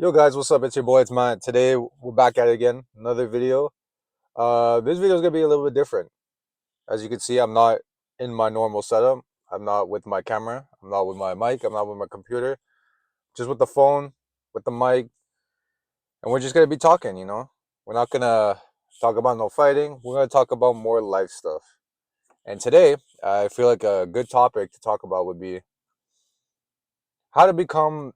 Yo guys, what's up? It's your boy, it's Matt. Today we're back at it again, another video. This video is gonna be a little bit different. As you can see, I'm not in my normal setup. I'm not with my camera. I'm not with my mic. I'm not with my computer. Just with the phone, with the mic, and we're just gonna be talking. We're not gonna talk about no fighting. We're gonna talk about more life stuff. And today, I feel like a good topic to talk about would be how to become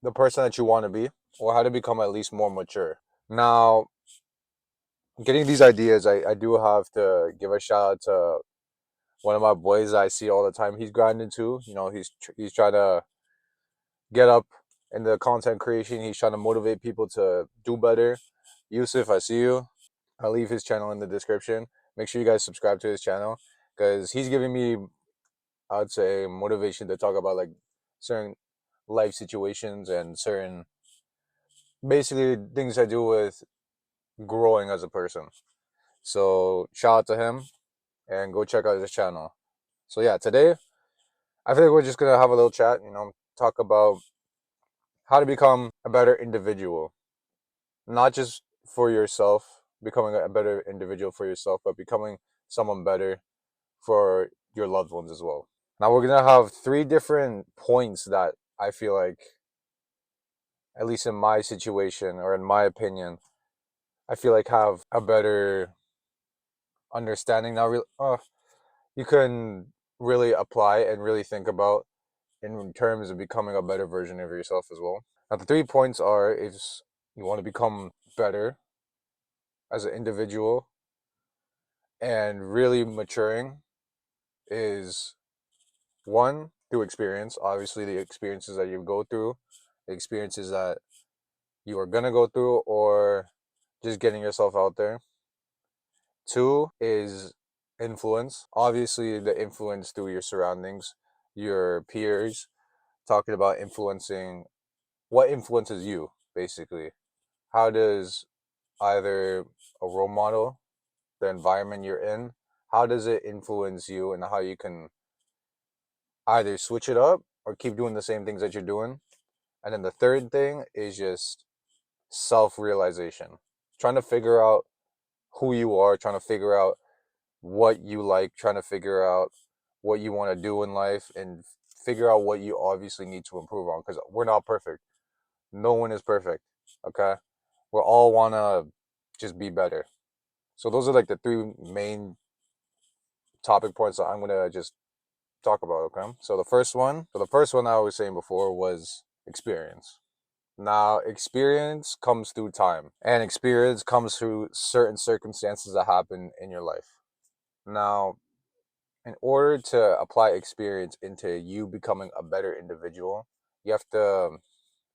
the person that you want to be, or how to become at least more mature. Now, getting these ideas, I do have to give a shout out to one of my boys I see all the time. He's grinding too. He's trying to get up in the content creation. He's trying to motivate people to do better. Yusuf, I see you. I'll leave his channel in the description. Make sure you guys subscribe to his channel because he's giving me, I'd say, motivation to talk about like certain life situations and certain basically things I do with growing as a person. So shout out to him and go check out his channel. So yeah, today I feel like we're just gonna have a little chat, talk about how to become a better individual. Not just for yourself, becoming a better individual for yourself, but becoming someone better for your loved ones as well. Now we're gonna have three different points that I feel like, at least in my situation or in my opinion, I feel like have a better understanding. Now, you can really apply and really think about in terms of becoming a better version of yourself as well. Now, the 3 points are is you want to become better as an individual and really maturing is one, through experience. Obviously, the experiences that you go through, the experiences that you are going to go through, or just getting yourself out there. Two is influence. Obviously, the influence through your surroundings, your peers, talking about influencing what influences you, basically. How does either a role model, the environment you're in, how does it influence you and how you can either switch it up or keep doing the same things that you're doing? And then the third thing is just self realization, trying to figure out who you are, trying to figure out what you like, trying to figure out what you want to do in life, and figure out what you obviously need to improve on because we're not perfect. No one is perfect. Okay. We all want to just be better. So those are like the three main topic points that I'm gonna just talk about. Okay. So the first one I was saying before was experience. Now, experience comes through time, and experience comes through certain circumstances that happen in your life. Now, in order to apply experience into you becoming a better individual, you have to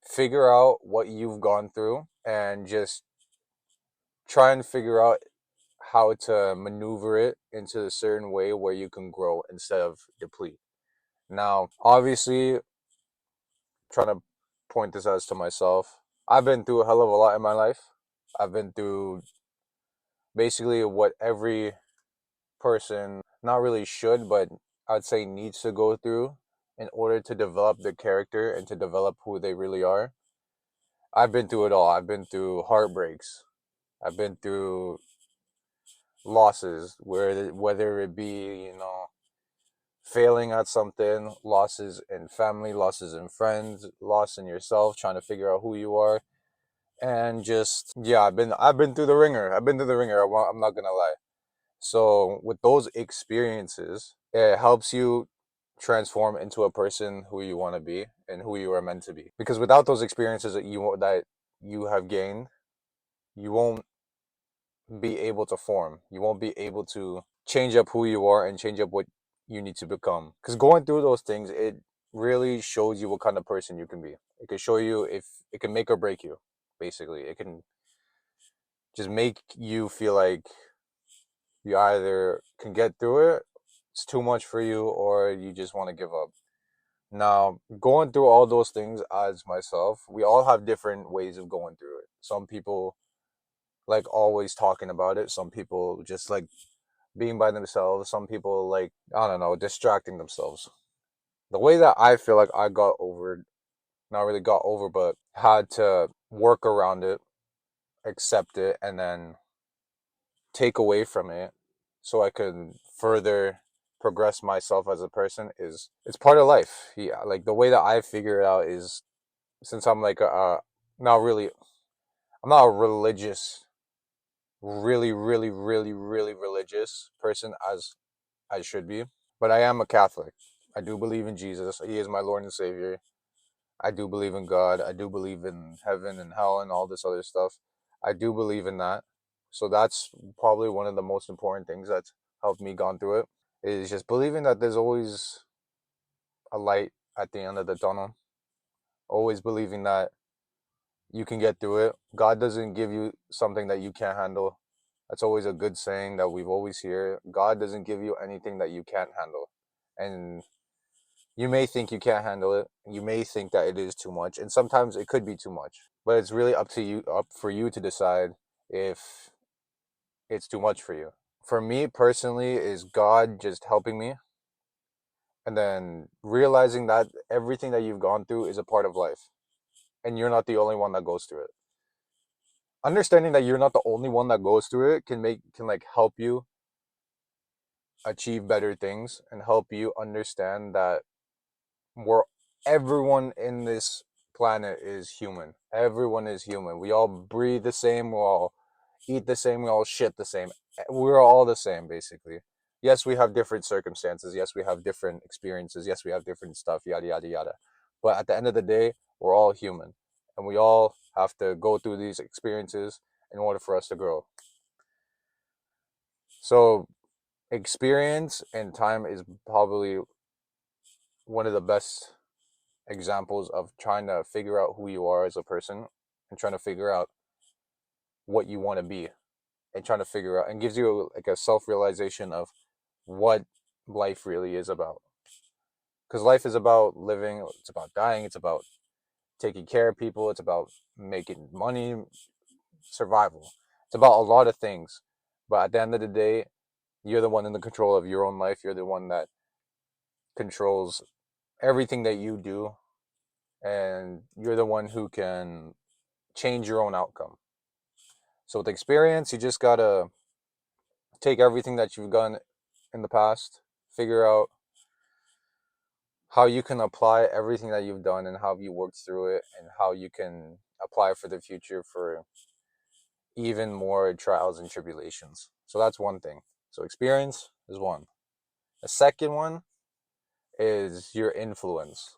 figure out what you've gone through and just try and figure out how to maneuver it into a certain way where you can grow instead of deplete. Now, obviously, trying to point this out to myself, I've been through a hell of a lot in my life. I've been through basically what every person not really should, but I'd say needs to go through in order to develop their character and to develop who they really are. I've been through it all. I've been through heartbreaks. I've been through losses, whether it be failing at something, losses in family, losses in friends, loss in yourself, trying to figure out who you are, and just yeah, I've been through the ringer. I've been through the ringer. I'm not gonna lie. So with those experiences, it helps you transform into a person who you want to be and who you are meant to be. Because without those experiences that you have gained, you won't be able to form. You won't be able to change up who you are and change up what you need to become. Because going through those things, it really shows you what kind of person you can be. It can show you if it can make or break you, basically. It can just make you feel like you either can get through it, it's too much for you, or you just want to give up. Now, going through all those things as myself, we all have different ways of going through it. Some people like always talking about it. Some people just like being by themselves. Some people like, I don't know, distracting themselves. The way that I feel like I got over, not really got over, but had to work around it, accept it, and then take away from it so I could further progress myself as a person is it's part of life. Yeah, like the way that I figure it out is since I'm like not really I'm not a religious really religious person as I should be, but I am a Catholic. I do believe in Jesus. He is my Lord and Savior. I do believe in God. I do believe in heaven and hell and all this other stuff. I do believe in that. So that's probably one of the most important things that's helped me gone through it is just believing that there's always a light at the end of the tunnel. Always believing that you can get through it. God doesn't give you something that you can't handle. That's always a good saying that we've always heard. God doesn't give you anything that you can't handle. And you may think you can't handle it. You may think that it is too much, and sometimes it could be too much. But it's really up to you, up for you to decide if it's too much for you. For me personally, is God just helping me, and then realizing that everything that you've gone through is a part of life, and you're not the only one that goes through it. Understanding that you're not the only one that goes through it can like help you achieve better things and help you understand that we're everyone in this planet is human. Everyone is human. We all breathe the same. We all eat the same. We all shit the same. We're all the same, basically. Yes, we have different circumstances. Yes, we have different experiences. Yes, we have different stuff. Yada yada yada. But at the end of the day, we're all human, and we all have to go through these experiences in order for us to grow. So, experience and time is probably one of the best examples of trying to figure out who you are as a person and trying to figure out what you want to be and trying to figure out and gives you like a self-realization of what life really is about, because life is about living, it's about dying, it's about taking care of people, it's about making money, survival, it's about a lot of things. But at the end of the day, you're the one in the control of your own life. You're the one that controls everything that you do, and you're the one who can change your own outcome. So with experience, you just gotta take everything that you've done in the past, figure out how you can apply everything that you've done and how you worked through it and how you can apply for the future for even more trials and tribulations. So that's one thing. So experience is one. The second one is your influence.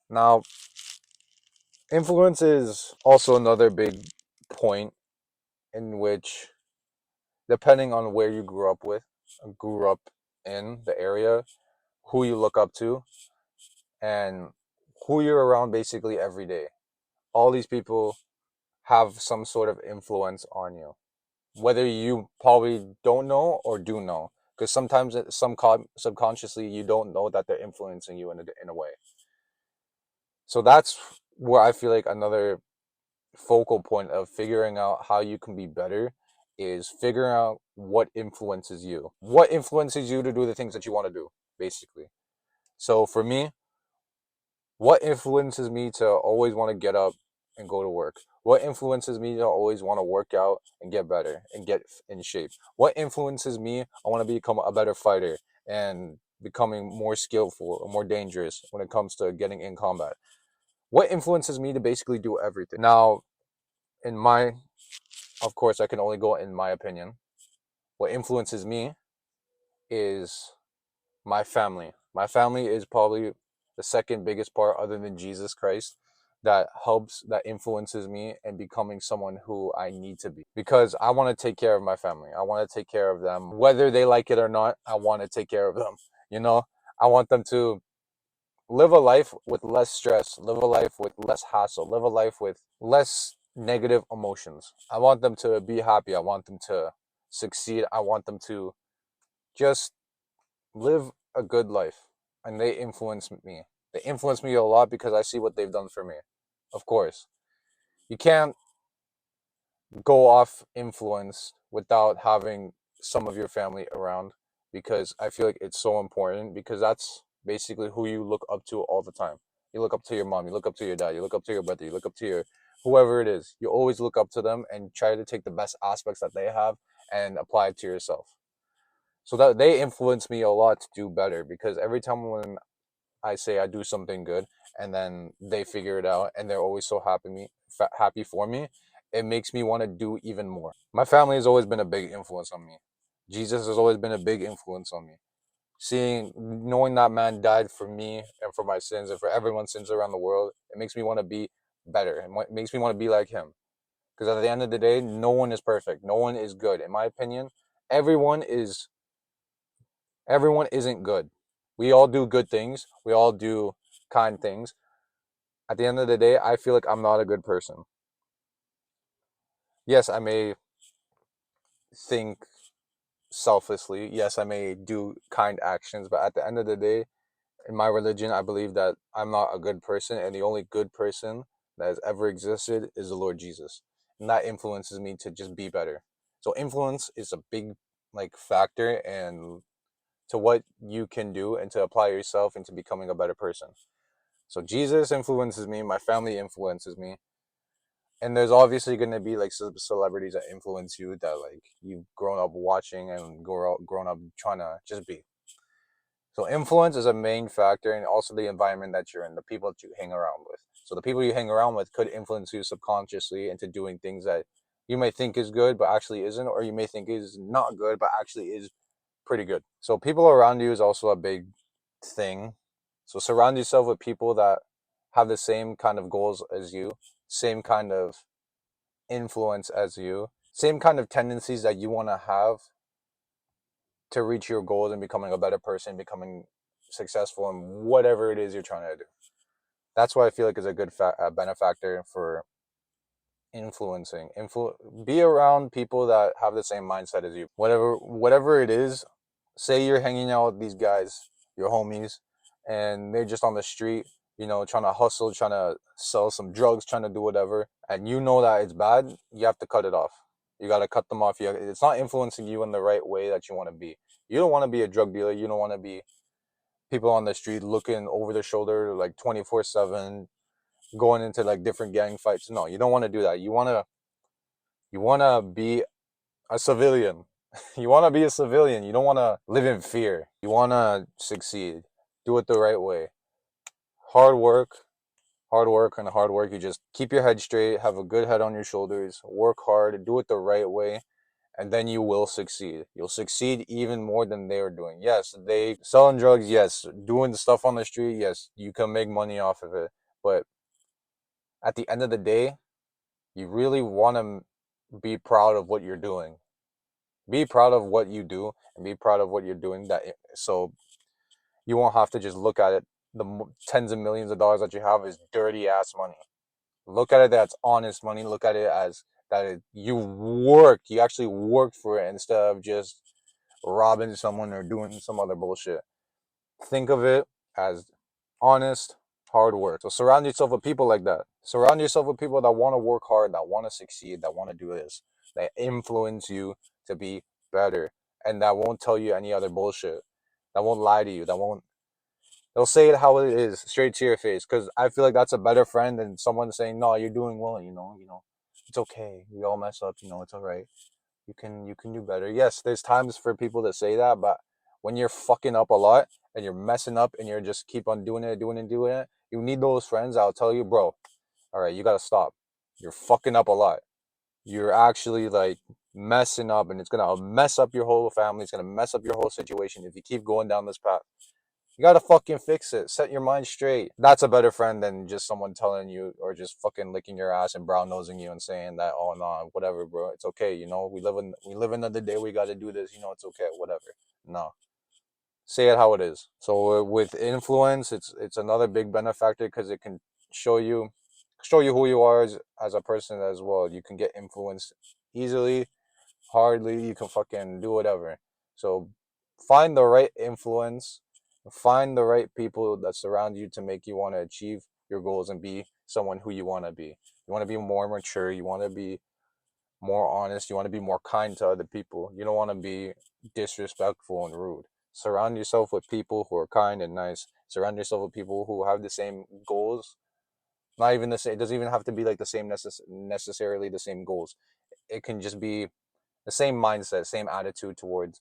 Now, influence is also another big point in which, depending on where you grew up in the area, who you look up to, and who you're around basically every day. All these people have some sort of influence on you, whether you probably don't know or do know. Because sometimes, subconsciously, you don't know that they're influencing you in a way. So that's where I feel like another focal point of figuring out how you can be better is figuring out what influences you. What influences you to do the things that you want to do, basically. So for me, what influences me to always want to get up and go to work? What influences me to always want to work out and get better and get in shape? What influences me? I want to become a better fighter and becoming more skillful or more dangerous when it comes to getting in combat. What influences me to basically do everything? Now, in my, of course, I can only go in my opinion. What influences me is my family. My family is probably the second biggest part, other than Jesus Christ, that influences me in becoming someone who I need to be. Because I want to take care of my family. I want to take care of them. Whether they like it or not, I want to take care of them. You know, I want them to live a life with less stress, live a life with less hassle, live a life with less negative emotions. I want them to be happy. I want them to succeed. I want them to just live a good life. And they influence me. They influence me a lot because I see what they've done for me. Of course, you can't go off influence without having some of your family around, because I feel like it's so important, because that's basically who you look up to all the time. You look up to your mom, you look up to your dad, you look up to your brother, you look up to your whoever it is. You always look up to them and try to take the best aspects that they have and apply it to yourself. So that they influence me a lot to do better, because every time when I say I do something good and then they figure it out and they're always so happy for me, it makes me want to do even more. My family has always been a big influence on me. Jesus has always been a big influence on me. Knowing that man died for me and for my sins and for everyone's sins around the world, it makes me want to be better. It makes me want to be like him. Because at the end of the day, no one is perfect. No one is good. In my opinion, everyone is everyone isn't good. We all do good things. We all do kind things. At the end of the day, I feel like I'm not a good person. Yes, I may think selflessly. Yes, I may do kind actions, but at the end of the day, in my religion, I believe that I'm not a good person, and the only good person that has ever existed is the Lord Jesus. And that influences me to just be better. So influence is a big factor and to what you can do and to apply yourself into becoming a better person. So Jesus influences me, my family influences me, and there's obviously going to be like celebrities that influence you that like you've grown up watching and grown up trying to just be. So influence is a main factor, and also the environment that you're in, the people that you hang around with. So the people you hang around with could influence you subconsciously into doing things that you may think is good but actually isn't, or you may think is not good but actually is pretty good. So people around you is also a big thing. So surround yourself with people that have the same kind of goals as you, same kind of influence as you, same kind of tendencies that you want to have to reach your goals and becoming a better person, becoming successful in whatever it is you're trying to do. That's why I feel like is a good benefactor for influencing. Be around people that have the same mindset as you. Whatever it is, say you're hanging out with these guys, your homies, and they're just on the street, trying to hustle, trying to sell some drugs, trying to do whatever, and you know that it's bad, you have to cut it off. You got to cut them off. It's not influencing you in the right way that you want to be. You don't want to be a drug dealer. You don't want to be people on the street looking over their shoulder like 24/7, going into like different gang fights. No, you don't want to do that. You want to be a civilian. You want to be a civilian. You don't want to live in fear. You want to succeed. Do it the right way. Hard work, hard work, and hard work. You just keep your head straight, have a good head on your shoulders, work hard, do it the right way, and then you will succeed. You'll succeed even more than they are doing. Yes, they selling drugs, yes, doing the stuff on the street, yes, you can make money off of it. But at the end of the day, you really want to be proud of what you're doing. Be proud of what you do and be proud of what you're doing so you won't have to just look at it tens of millions of dollars that you have is dirty ass money. Look at it that's honest money. Look at it as you actually worked for it instead of just robbing someone or doing some other bullshit. Think of it as honest, hard work. So surround yourself with people like that. Surround yourself with people that want to work hard, that want to succeed, that want to do this, that influence you to be better, and that won't tell you any other bullshit. That won't lie to you. They'll say it how it is, straight to your face. Because I feel like that's a better friend than someone saying, "No, you're doing well. It's okay. We all mess up. It's all right. You can do better." Yes, there's times for people that say that, but when you're fucking up a lot and you're messing up and you're just keep on doing it, you need those friends that'll tell you, bro, all right, you gotta stop. You're fucking up a lot. You're actually like messing up, and it's gonna mess up your whole family. It's gonna mess up your whole situation if you keep going down this path. You gotta fucking fix it. Set your mind straight. That's a better friend than just someone telling you or just fucking licking your ass and brown nosing you and saying that, oh no, whatever, bro. It's okay. We live another day. We gotta do this. It's okay. Whatever. No. Say it how it is. So with influence, it's another big benefactor because it can show you who you are as a person as well. You can get influenced easily, hardly. You can fucking do whatever. So find the right influence, find the right people that surround you to make you want to achieve your goals and be someone who you want to be. You want to be more mature. You want to be more honest. You want to be more kind to other people. You don't want to be disrespectful and rude. Surround yourself with people who are kind and nice. Surround yourself with people who have the same goals. Not even the same. It doesn't even have to be like the same necessarily the same goals. It can just be the same mindset, same attitude towards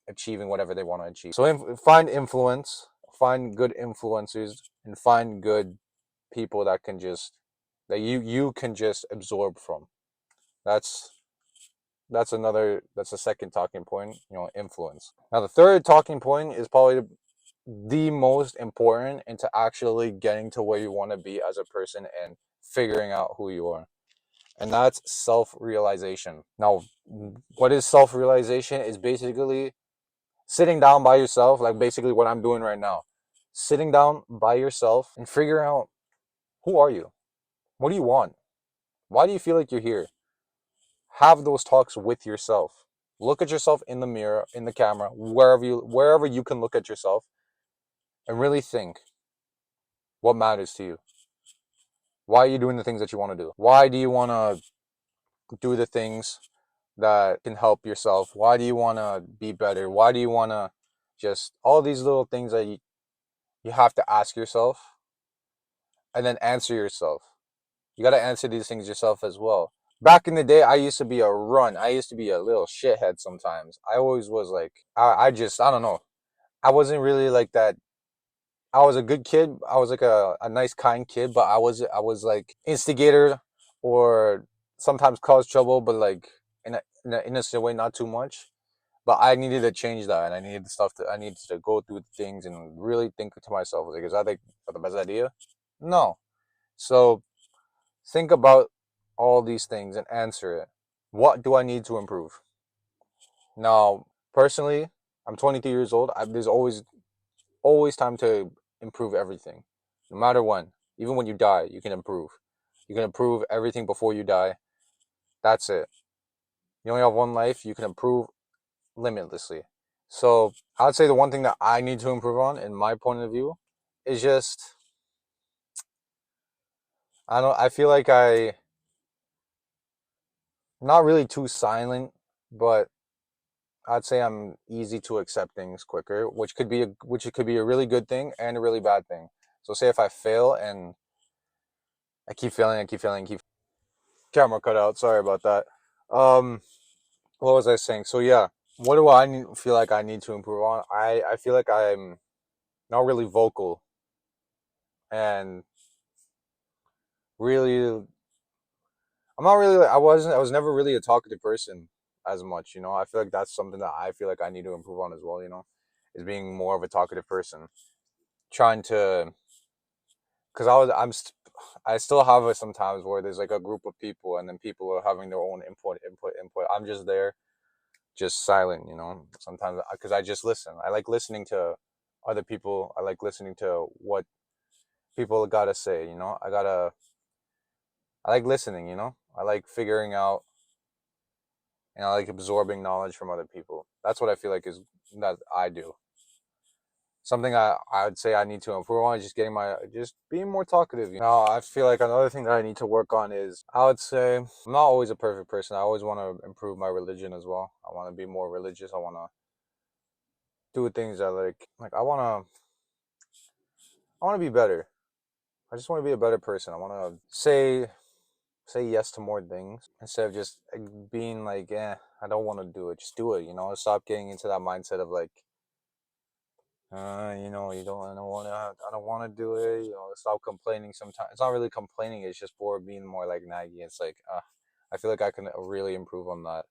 achieving whatever they want to achieve. So find influence, find good influencers, and find good people that can just that you can just absorb from. That's that's a second talking point. Influence. Now the third talking point is probably the most important into actually getting to where you want to be as a person and figuring out who you are. And that's self-realization. Now, what is self-realization? Is basically sitting down by yourself, like basically what I'm doing right now. Sitting down by yourself and figuring out, who are you? What do you want? Why do you feel like you're here? Have those talks with yourself. Look at yourself in the mirror, in the camera, wherever you can look at yourself and really think, what matters to you? Why are you doing the things that you want to do? Why do you want to do the things that can help yourself? Why do you want to be better? Why do you want to just all these little things that you have to ask yourself and then answer yourself. You got to answer these things yourself as well. Back in the day, I used to be I used to be a little shithead sometimes. I always was like, I don't know. I wasn't really like that. I was a good kid. I was like a nice, kind kid, but I was like instigator or sometimes cause trouble, but like in an innocent way, not too much. But I needed to change that, and I needed to go through things and really think to myself, like, is that like the best idea? No. So think about all these things and answer it. What do I need to improve? Now, personally, I'm 23 years old. There's always time to improve everything, no matter when. Even when you die, you can improve. You can improve everything before you die. That's it. You only have one life. You can improve limitlessly. So I'd say the one thing that I need to improve on, in my point of view, is just I don't. I feel like I'm not really too silent, but I'd say I'm easy to accept things quicker, which it could be a really good thing and a really bad thing. So say if I fail and I keep failing, keep camera cut out. Sorry about that. Um, what was I saying? So yeah, what do feel like I need to improve on? I feel like I'm not really vocal and really I'm not really I was never really a talkative person as much. I feel like that's something that I feel like I need to improve on as well. Is being more of a talkative person, trying to because I still have it sometimes where there's like a group of people and then people are having their own input. I'm just there, just silent, sometimes because I just listen. I like listening to other people. I like listening to what people gotta say. I like listening. I like figuring out and I like absorbing knowledge from other people. That's what I feel like is that I do. Something I would say I need to improve on is just being more talkative. I feel like another thing that I need to work on is I would say I'm not always a perfect person. I always want to improve my religion as well. I want to be more religious. I want to do things that like I want to be better. I just want to be a better person. I want to say yes to more things instead of just being like, I don't want to do it. Just do it. Stop getting into that mindset of like I don't want to do it. Stop complaining. Sometimes it's not really complaining. It's just more being more like naggy. It's like, I feel like I can really improve on that.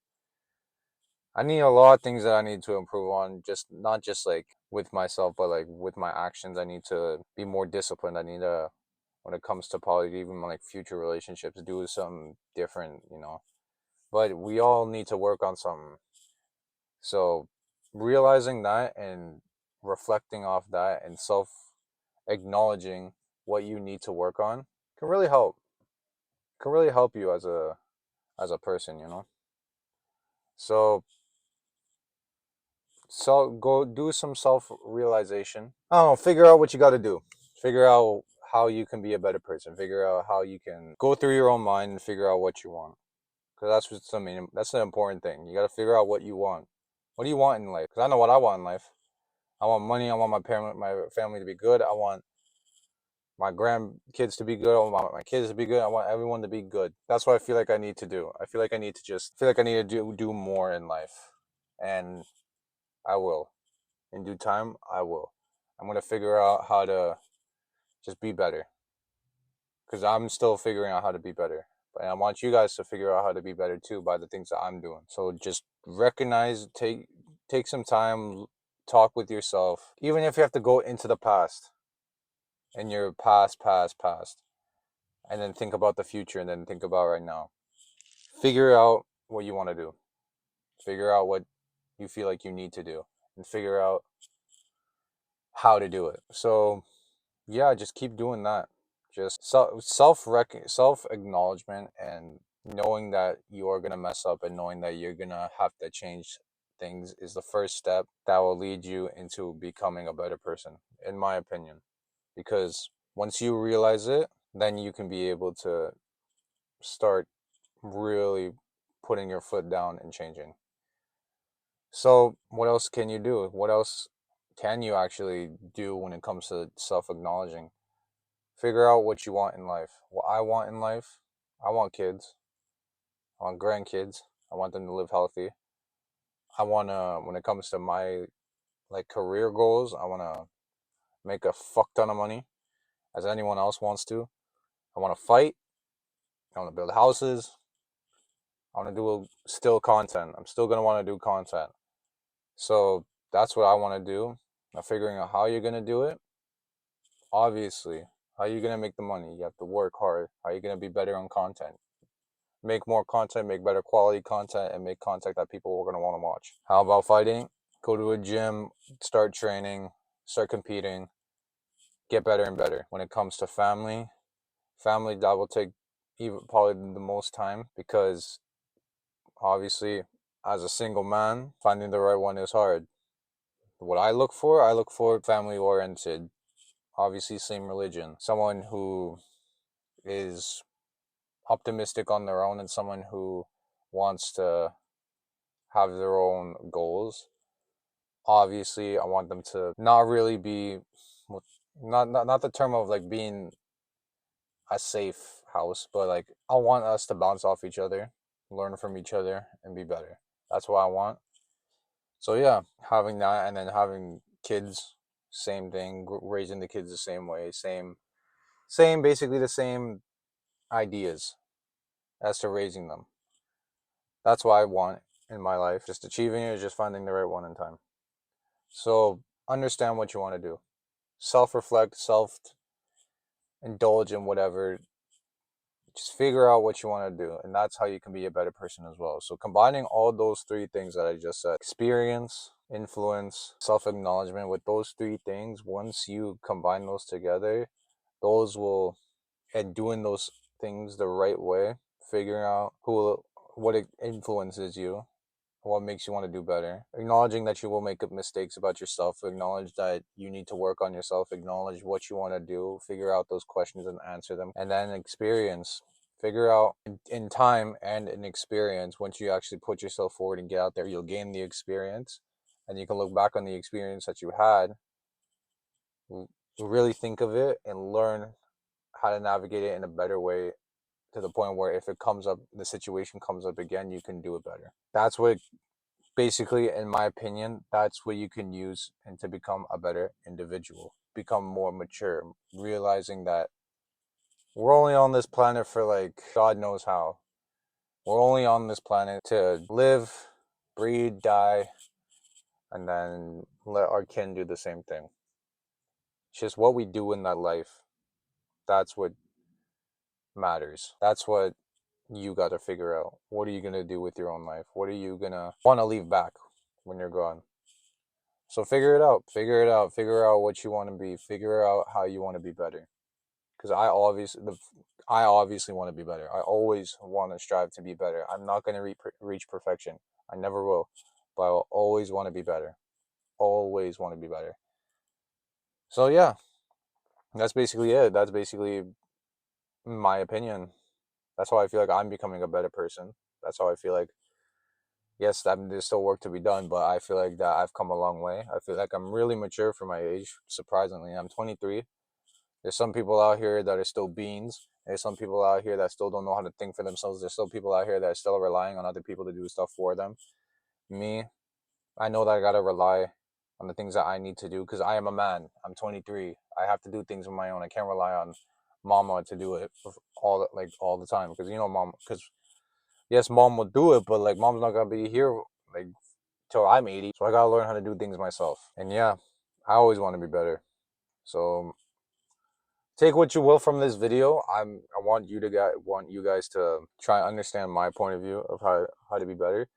I need a lot of things that I need to improve on. Just not just like with myself, but like with my actions. I need to be more disciplined. I need to, when it comes to probably even like future relationships, do something different. But we all need to work on something. So realizing that and reflecting off that and self acknowledging what you need to work on can really help. Can really help you as a person. So go do some self realization. I don't know, figure out what you got to do. Figure out how you can be a better person. Figure out how you can go through your own mind and figure out what you want. Because that's the important thing. You got to figure out what you want. What do you want in life? Because I know what I want in life. I want money. I want my family to be good. I want my grandkids to be good. I want my kids to be good. I want everyone to be good. That's what I feel like I need to do. I feel like I need to do more in life, and I will. In due time, I will. I'm gonna figure out how to just be better, because I'm still figuring out how to be better. But I want you guys to figure out how to be better too by the things that I'm doing. So just recognize, take some time, talk with yourself, even if you have to go into the past, in your past, and then think about the future, and then think about right now. Figure out what you want to do. Figure out what you feel like you need to do, and figure out how to do it. So yeah, just keep doing that. Just self acknowledgement, and knowing that you are gonna mess up, and knowing that you're gonna have to change things is the first step that will lead you into becoming a better person, in my opinion. Because once you realize it, then you can be able to start really putting your foot down and changing. So, what else can you do? What else can you actually do when it comes to self acknowledging? Figure out what you want in life. What I want in life, I want kids. I want grandkids. I want them to live healthy. I want to, when it comes to my like career goals, I want to make a fuck ton of money, as anyone else wants to. I want to fight. I want to build houses. I want to do still content. I'm still going to want to do content. So that's what I want to do. Now, figuring out how you're going to do it, obviously. How are you going to make the money? You have to work hard. How are you going to be better on content? Make more content, make better quality content, and make content that people are going to want to watch. How about fighting? Go to a gym, start training, start competing, get better and better. When it comes to family that will take even probably the most time, because obviously as a single man, finding the right one is hard. What I look for family oriented, obviously same religion, someone who is optimistic on their own, and someone who wants to have their own goals. Obviously, I want them to not really be, not the term of like being a safe house, but like I want us to bounce off each other, learn from each other, and be better. That's what I want. So yeah, having that, and then having kids, same thing. Raising the kids the same way, basically the same ideas as to raising them. That's what I want in my life. Just achieving it, just finding the right one in time. So understand what you want to do. Self-reflect, self-indulge in whatever. Just figure out what you want to do, and that's how you can be a better person as well. So combining all those three things that I just said, experience, influence, self-acknowledgement, with those three things, once you combine those together, those will, and doing those things the right way, figuring out what it influences you, what makes you want to do better, acknowledging that you will make mistakes about yourself, acknowledge that you need to work on yourself, acknowledge what you want to do, figure out those questions and answer them, and then experience. Figure out in time and in experience, once you actually put yourself forward and get out there, you'll gain the experience, and you can look back on the experience that you had, really think of it, and learn how to navigate it in a better way, to the point where if it comes up, the situation comes up again, you can do it better. That's what, basically, in my opinion, that's what you can use and to become a better individual, become more mature, realizing that we're only on this planet for like God knows how. We're only on this planet to live, breed, die, and then let our kin do the same thing. It's just what we do in that life. That's what matters. That's what you got to figure out. What are you going to do with your own life? What are you going to want to leave back when you're gone? So figure it out. Figure it out. Figure out what you want to be. Figure out how you want to be better. Because I obviously want to be better. I always want to strive to be better. I'm not going to reach perfection. I never will. But I will always want to be better. Always want to be better. So yeah, that's basically it. That's basically my opinion. That's how I feel like I'm becoming a better person. That's how I feel like Yes, there's still work to be done, but I feel like that I've come a long way. I feel like I'm really mature for my age, surprisingly. I'm 23. There's some people out here that are still beans. There's some people out here that still don't know how to think for themselves. There's still people out here that are still relying on other people to do stuff for them. Me, I know that I gotta rely on the things that I need to do because I am a man. I'm 23. I have to do things on my own. I can't rely on mama to do it all the time because mom. Because yes, mom will do it, but like mom's not gonna be here like till I'm 80. So I gotta learn how to do things myself. And yeah, I always want to be better. So take what you will from this video. I want you guys to try and understand my point of view of how to be better.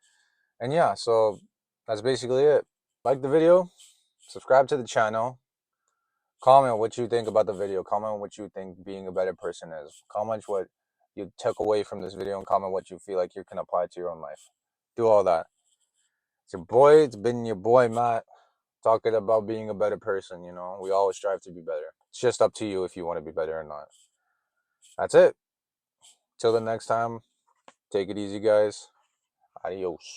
And yeah, so that's basically it. Like the video, subscribe to the channel, comment what you think about the video, comment what you think being a better person is, comment what you took away from this video, and comment what you feel like you can apply to your own life. Do all that. It's been your boy Matt, talking about being a better person. We always strive to be better. It's just up to you if you want to be better or not. That's it. Till the next time, take it easy, guys. Adios.